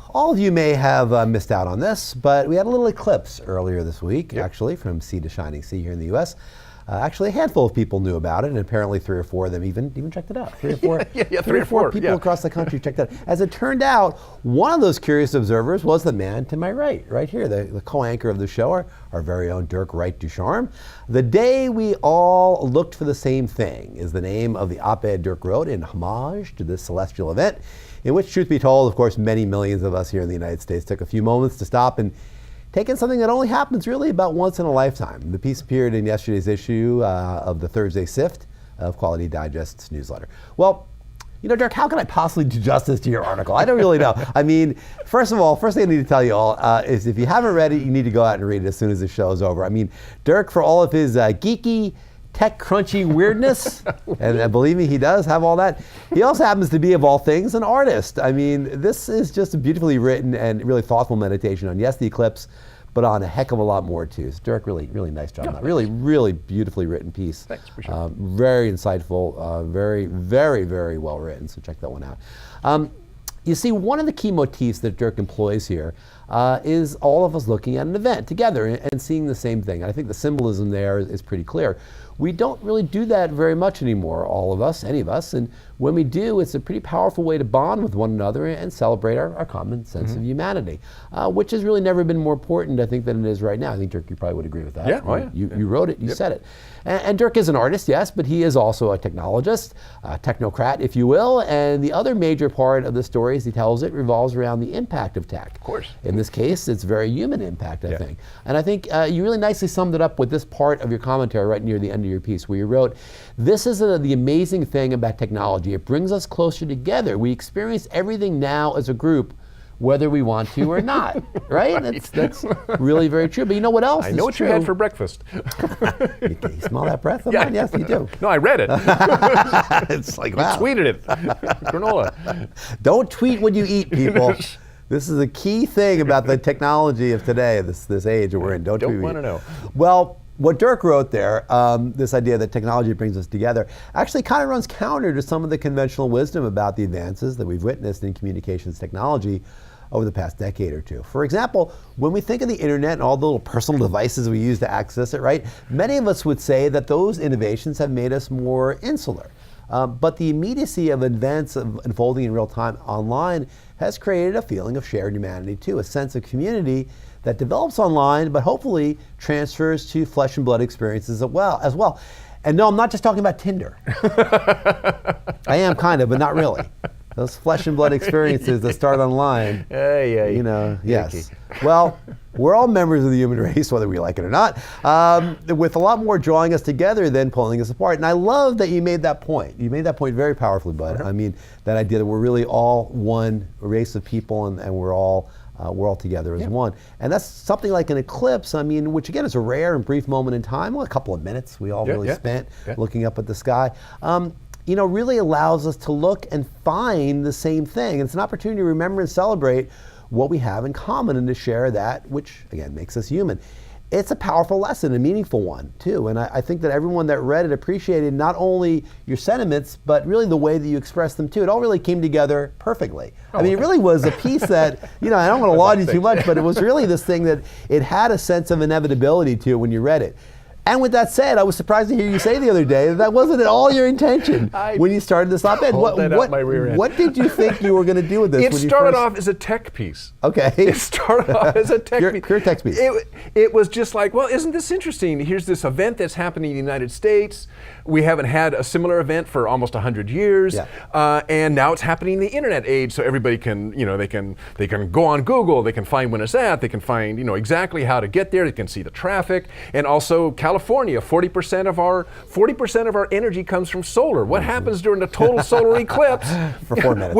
All of you may have missed out on this, but we had a little eclipse earlier this week, actually, from sea to shining sea here in the U.S. Actually, a handful of people knew about it, and apparently 3 or 4 of them even checked it out. 3 or 4, three or four people across the country checked it out. As it turned out, one of those curious observers was the man to my right here, the co-anchor of the show, our very own Dirk Wright-Ducharme. The Day We All Looked for the Same Thing is the name of the op-ed Dirk wrote in homage to this celestial event, in which, truth be told, of course, many millions of us here in the United States took a few moments to stop and take in something that only happens really about once in a lifetime. The piece appeared in yesterday's issue of the Thursday Sift of Quality Digest's newsletter. Well, you know, Dirk, how can I possibly do justice to your article? I don't really know. I mean, first of all, first thing I need to tell you all is if you haven't read it, you need to go out and read it as soon as the show is over. I mean, Dirk, for all of his geeky, tech crunchy weirdness, and believe me, he does have all that. He also happens to be, of all things, an artist. I mean, this is just a beautifully written and really thoughtful meditation on, yes, the eclipse, but on a heck of a lot more too. So Dirk, really nice job on that. Really beautifully written piece. Thanks, appreciate it. Very insightful, very well written, so check that one out. You see, one of the key motifs that Dirk employs here is all of us looking at an event together and seeing the same thing. I think the symbolism there is pretty clear. We don't really do that very much anymore, all of us, any of us, and when we do, it's a pretty powerful way to bond with one another and celebrate our common sense of humanity, which has really never been more important, I think, than it is right now. I think, Dirk, you probably would agree with that. Yeah, oh yeah. You wrote it, you said it. And Dirk is an artist, yes, but he is also a technologist, a technocrat, if you will, and the other major part of the story, as he tells it, revolves around the impact of tech. Of course. In this case, it's very human impact, I think. And I think you really nicely summed it up with this part of your commentary right near the end of your piece, where you wrote, this is the amazing thing about technology. It brings us closer together. We experience everything now as a group, whether we want to or not, right? That's really very true. But you know what else? I know what you had for breakfast. You smell that breath? Yeah. Yes, you do. No, I read it. It's like, wow. You tweeted it. Granola. Don't tweet what you eat, people. This is a key thing about the technology of today, this age that we're in. Don't tweet what you eat. Want to know. Well, what Dirk wrote there, this idea that technology brings us together, actually kind of runs counter to some of the conventional wisdom about the advances that we've witnessed in communications technology over the past decade or two. For example, when we think of the internet and all the little personal devices we use to access it, right? Many of us would say that those innovations have made us more insular. But the immediacy of events unfolding in real time online has created a feeling of shared humanity too, a sense of community that develops online, but hopefully transfers to flesh and blood experiences as well. And no, I'm not just talking about Tinder. I am kind of, but not really. Those flesh and blood experiences that start online, you know, yes. Well, we're all members of the human race, whether we like it or not, with a lot more drawing us together than pulling us apart. And I love that you made that point. You made that point very powerfully, Bud. I mean, that idea that we're really all one race of people and we're all together as one. And that's something like an eclipse, I mean, which again is a rare and brief moment in time, well, a couple of minutes we all really spent looking up at the sky. You know, really allows us to look and find the same thing. It's an opportunity to remember and celebrate what we have in common and to share that, which again makes us human. It's a powerful lesson, a meaningful one too. And I think that everyone that read it appreciated not only your sentiments, but really the way that you expressed them too. It all really came together perfectly. I mean, it really was a piece that, you know, I don't want to laud you too much, but it was really this thing that it had a sense of inevitability to it when you read it. And with that said, I was surprised to hear you say the other day that wasn't at all your intention when you started this op-ed. What did you think you were going to do with this? It started off as a tech piece. Okay. It started off as a tech piece. Pure tech piece. It was just like, well, isn't this interesting? Here's this event that's happening in the United States. We haven't had a similar event for almost 100 years. And now it's happening in the internet age, so everybody can, you know, they can go on Google, they can find when it's at, they can find, you know, exactly how to get there, they can see the traffic, and also California, 40% of our energy comes from solar. What happens during a total solar eclipse? For 4 minutes.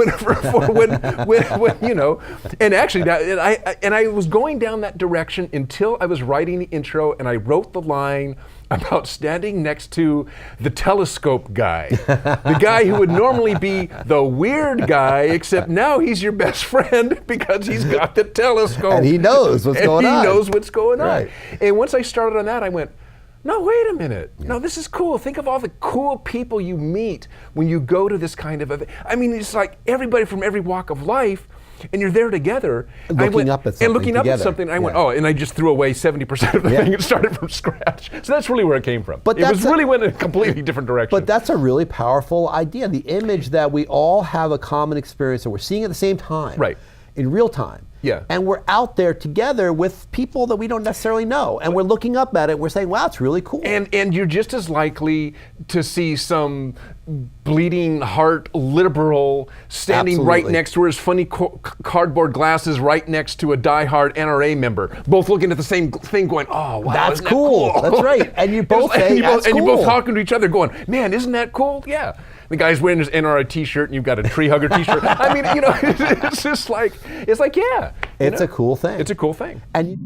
when you know, and actually, I was going down that direction until I was writing the intro, and I wrote the line about standing next to the telescope guy. The guy who would normally be the weird guy, except now he's your best friend because he's got the telescope. And he knows what's going on. He knows what's going on. And once I started on that, I went, no, wait a minute. Yeah. No, this is cool. Think of all the cool people you meet when you go to this kind of event. I mean, it's like everybody from every walk of life, and you're there together. Looking up at something. I went, oh, and I just threw away 70% of the thing and started from scratch. So that's really where it came from. But it really went in a completely different direction. But that's a really powerful idea. The image that we all have a common experience that we're seeing at the same time. Right. In real time. Yeah. And we're out there together with people that we don't necessarily know. And we're looking up at it, we're saying, wow, it's really cool. And you're just as likely to see some bleeding heart liberal standing right next to his funny cardboard glasses right next to a diehard NRA member, both looking at the same thing going, oh, wow, that's isn't cool. That cool? That's right. And you both say, that's cool. And you're both talking to each other going, man, isn't that cool? Yeah. The guy's wearing his NRA t-shirt and you've got a tree hugger t-shirt. I mean, it's just like, yeah. It's a cool thing. It's a cool thing. And